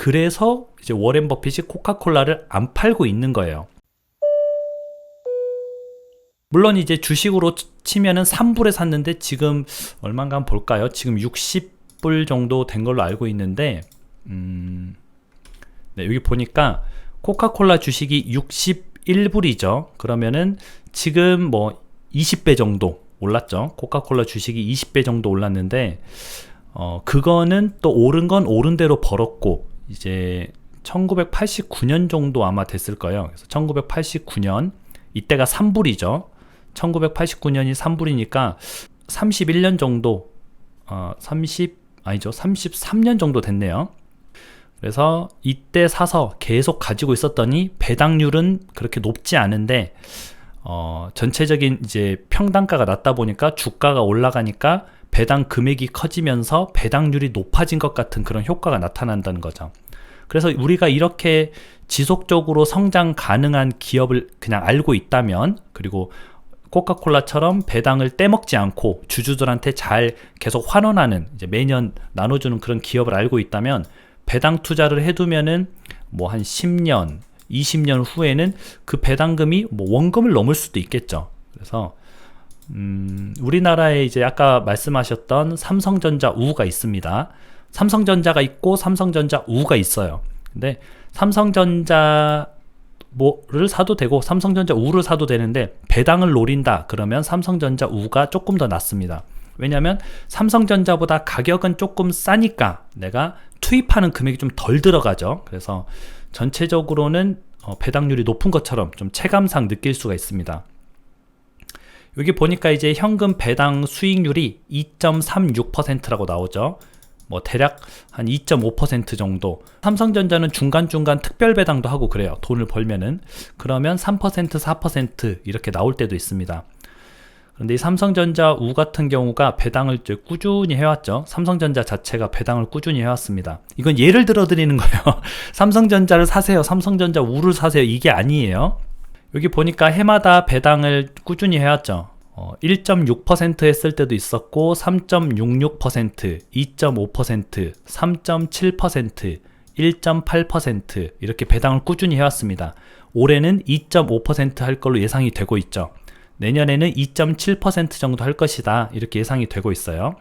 그래서 이제 워렌 버핏이 코카콜라를 안 팔고 있는 거예요. 물론 이제 주식으로 치면은 3불에 샀는데 지금 얼마인가 한번 볼까요? 지금 60불 정도 된 걸로 알고 있는데 네, 여기 보니까 코카콜라 주식이 61불이죠. 그러면은 지금 뭐 20배 정도 올랐죠. 코카콜라 주식이 20배 정도 올랐는데 그거는 또 오른 건 오른 대로 벌었고 이제 1989년 정도 아마 됐을 거예요. 그래서 1989년 이때가 3불이죠. 1989년이 3불이니까 31년 정도 33년 정도 됐네요. 그래서 이때 사서 계속 가지고 있었더니 배당률은 그렇게 높지 않은데 전체적인 이제 평단가가 낮다 보니까 주가가 올라가니까 배당 금액이 커지면서 배당률이 높아진 것 같은 그런 효과가 나타난다는 거죠. 그래서 우리가 이렇게 지속적으로 성장 가능한 기업을 그냥 알고 있다면, 그리고 코카콜라처럼 배당을 떼먹지 않고 주주들한테 잘 계속 환원하는, 이제 매년 나눠주는 그런 기업을 알고 있다면 배당 투자를 해두면은 뭐 한 10년, 20년 후에는 그 배당금이 뭐 원금을 넘을 수도 있겠죠. 그래서 우리나라에 이제 아까 말씀하셨던 삼성전자 우가 있습니다. 삼성전자가 있고 삼성전자 우가 있어요. 근데 삼성전자 뭐를 사도 되고 삼성전자 우를 사도 되는데 배당을 노린다 그러면 삼성전자 우가 조금 더 낫습니다. 왜냐하면 삼성전자보다 가격은 조금 싸니까 내가 투입하는 금액이 좀 덜 들어가죠. 그래서 전체적으로는 배당률이 높은 것처럼 좀 체감상 느낄 수가 있습니다. 여기 보니까 이제 현금 배당 수익률이 2.36%라고 나오죠. 뭐 대략 한 2.5% 정도. 삼성전자는 중간중간 특별 배당도 하고 그래요. 돈을 벌면은. 그러면 3%, 4% 이렇게 나올 때도 있습니다. 그런데 이 삼성전자 우 같은 경우가 배당을 꾸준히 해왔죠. 삼성전자 자체가 배당을 꾸준히 해왔습니다. 이건 예를 들어 드리는 거예요. 삼성전자를 사세요, 삼성전자 우를 사세요, 이게 아니에요. 여기 보니까 해마다 배당을 꾸준히 해왔죠. 1.6% 했을 때도 있었고 3.66%, 2.5%, 3.7%, 1.8% 이렇게 배당을 꾸준히 해왔습니다. 올해는 2.5% 할 걸로 예상이 되고 있죠. 내년에는 2.7% 정도 할 것이다 이렇게 예상이 되고 있어요.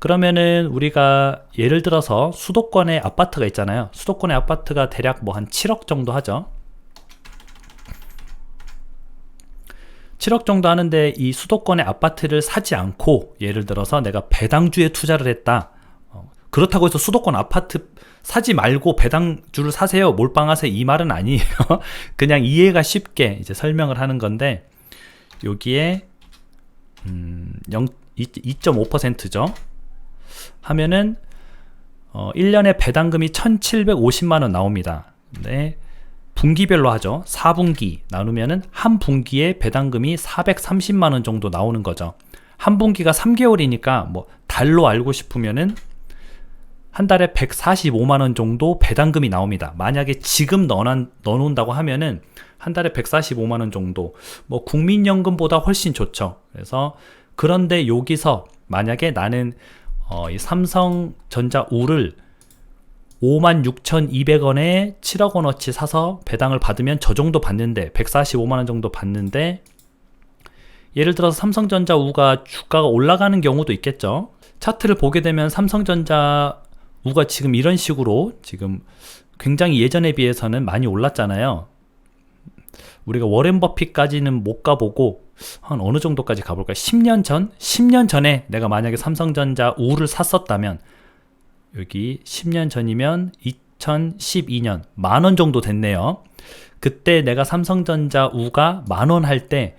그러면은 우리가 예를 들어서 수도권에 아파트가 있잖아요. 수도권의 아파트가 대략 뭐 한 7억 정도 하죠. 7억 정도 하는데 이 수도권의 아파트를 사지 않고 예를 들어서 내가 배당주에 투자를 했다. 그렇다고 해서 수도권 아파트 사지 말고 배당주를 사세요, 몰빵하세요, 이 말은 아니에요. 그냥 이해가 쉽게 이제 설명을 하는 건데 여기에 2.5%죠. 하면은 1년에 배당금이 1,750만원 나옵니다. 근데 분기별로 하죠. 4분기 나누면은 한 분기에 배당금이 430만원 정도 나오는 거죠. 한 분기가 3개월이니까 뭐 달로 알고 싶으면은 한 달에 145만원 정도 배당금이 나옵니다. 만약에 지금 넣어놓는다고 하면은 한 달에 145만원 정도, 뭐 국민연금보다 훨씬 좋죠. 그래서 그런데 여기서 만약에 나는 이 삼성전자 우를 56,200원에 7억 원어치 사서 배당을 받으면 저 정도 받는데 145만원 정도 받는데, 예를 들어서 삼성전자 우가 주가가 올라가는 경우도 있겠죠. 차트를 보게 되면 삼성전자 우가 지금 이런 식으로 지금 굉장히 예전에 비해서는 많이 올랐잖아요. 우리가 워렌 버핏까지는 못 가보고 한 어느 정도까지 가볼까요? 10년 전에 내가 만약에 삼성전자 우를 샀었다면, 여기 10년 전이면 2012년 만원 정도 됐네요. 그때 내가 삼성전자 우가 만원 할 때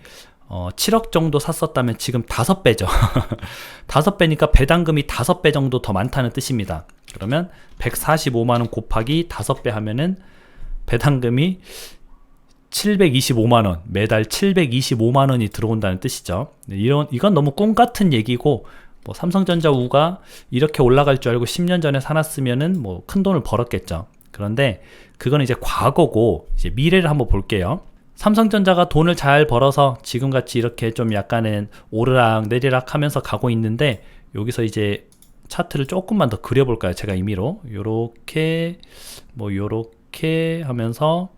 7억 정도 샀었다면 지금 5배죠. 5배니까 배당금이 5배 정도 더 많다는 뜻입니다. 그러면 145만원 곱하기 5배 하면은 배당금이 725만원, 매달 725만원이 들어온다는 뜻이죠. 이건 너무 꿈 같은 얘기고, 뭐 삼성전자 우가 이렇게 올라갈 줄 알고 10년 전에 사놨으면은 뭐 큰 돈을 벌었겠죠. 그런데 그건 이제 과거고, 이제 미래를 한번 볼게요. 삼성전자가 돈을 잘 벌어서 지금같이 이렇게 좀 약간은 오르락 내리락 하면서 가고 있는데, 여기서 이제 차트를 조금만 더 그려볼까요? 제가 임의로 요렇게 뭐 요렇게 하면서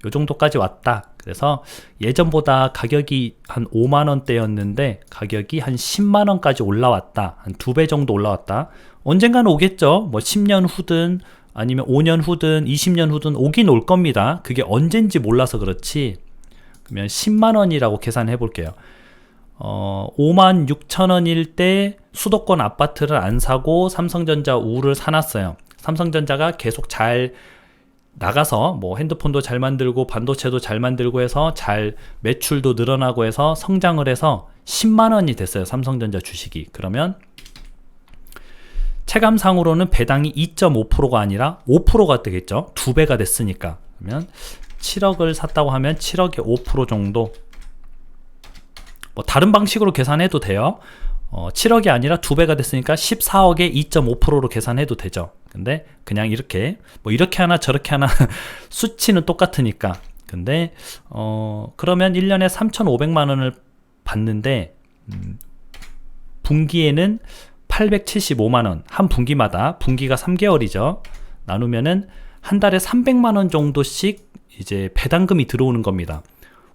요 정도까지 왔다. 그래서 예전보다 가격이 한 5만원대였는데 가격이 한 10만원까지 올라왔다. 한 2배 정도 올라왔다. 언젠가는 오겠죠. 뭐 10년 후든 아니면 5년 후든 20년 후든 오긴 올 겁니다. 그게 언젠지 몰라서 그렇지. 그러면 10만원이라고 계산해 볼게요. 5만 6천원일 때 수도권 아파트를 안 사고 삼성전자 우를 사놨어요. 삼성전자가 계속 잘 나가서 뭐 핸드폰도 잘 만들고 반도체도 잘 만들고 해서 잘 매출도 늘어나고 해서 성장을 해서 10만원이 됐어요. 삼성전자 주식이. 그러면 체감상으로는 배당이 2.5%가 아니라 5%가 되겠죠. 2배가 됐으니까. 그러면 7억을 샀다고 하면 7억의 5% 정도, 뭐 다른 방식으로 계산해도 돼요. 7억이 아니라 2배가 됐으니까 14억에 2.5%로 계산해도 되죠. 근데 그냥 이렇게 뭐 이렇게 하나 저렇게 하나 수치는 똑같으니까. 근데 그러면 1년에 3,500만 원을 받는데 분기에는 875만 원, 한 분기마다, 분기가 3개월이죠. 나누면은 한 달에 300만 원 정도씩 이제 배당금이 들어오는 겁니다.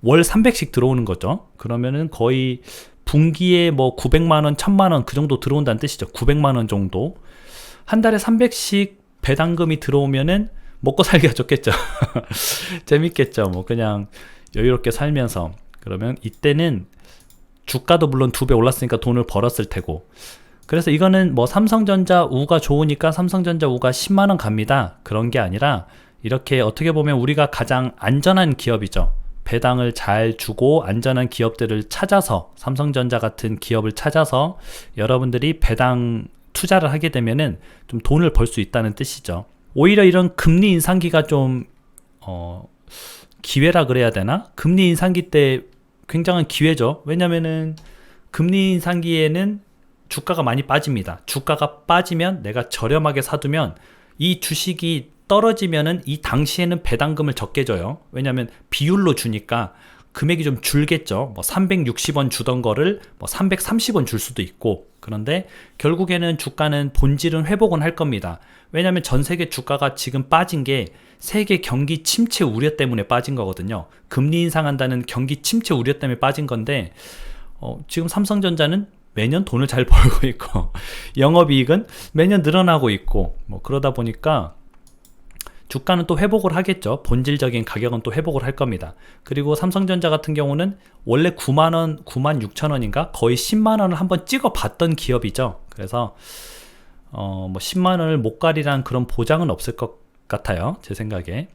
월 300씩 들어오는 거죠. 그러면은 거의 분기에 뭐 900만 원, 1000만 원 그 정도 들어온다는 뜻이죠. 900만 원 정도. 한 달에 300씩 배당금이 들어오면은 먹고 살기가 좋겠죠. 재밌겠죠. 뭐 그냥 여유롭게 살면서. 그러면 이때는 주가도 물론 2배 올랐으니까 돈을 벌었을 테고. 그래서 이거는 뭐 삼성전자 우가 좋으니까 삼성전자 우가 10만 원 갑니다. 그런 게 아니라 이렇게 어떻게 보면 우리가 가장 안전한 기업이죠. 배당을 잘 주고 안전한 기업들을 찾아서, 삼성전자 같은 기업을 찾아서 여러분들이 배당 투자를 하게 되면은 좀 돈을 벌 수 있다는 뜻이죠. 오히려 이런 금리 인상기가 좀 기회라 그래야 되나? 금리 인상기 때 굉장한 기회죠. 왜냐면은 금리 인상기에는 주가가 많이 빠집니다. 주가가 빠지면 내가 저렴하게 사두면 이 주식이 떨어지면은 이 당시에는 배당금을 적게 줘요. 왜냐면 비율로 주니까 금액이 좀 줄겠죠. 뭐 360원 주던 거를 뭐 330원 줄 수도 있고. 그런데 결국에는 주가는 본질은 회복은 할 겁니다. 왜냐면 전 세계 주가가 지금 빠진 게 세계 경기 침체 우려 때문에 빠진 거거든요. 금리 인상한다는 경기 침체 우려 때문에 빠진 건데 지금 삼성전자는 매년 돈을 잘 벌고 있고 영업이익은 매년 늘어나고 있고 뭐 그러다 보니까 주가는 또 회복을 하겠죠. 본질적인 가격은 또 회복을 할 겁니다. 그리고 삼성전자 같은 경우는 원래 9만원, 9만 6천원인가 거의 10만원을 한번 찍어 봤던 기업이죠. 그래서 뭐 10만원을 못 가리란 그런 보장은 없을 것 같아요. 제 생각에.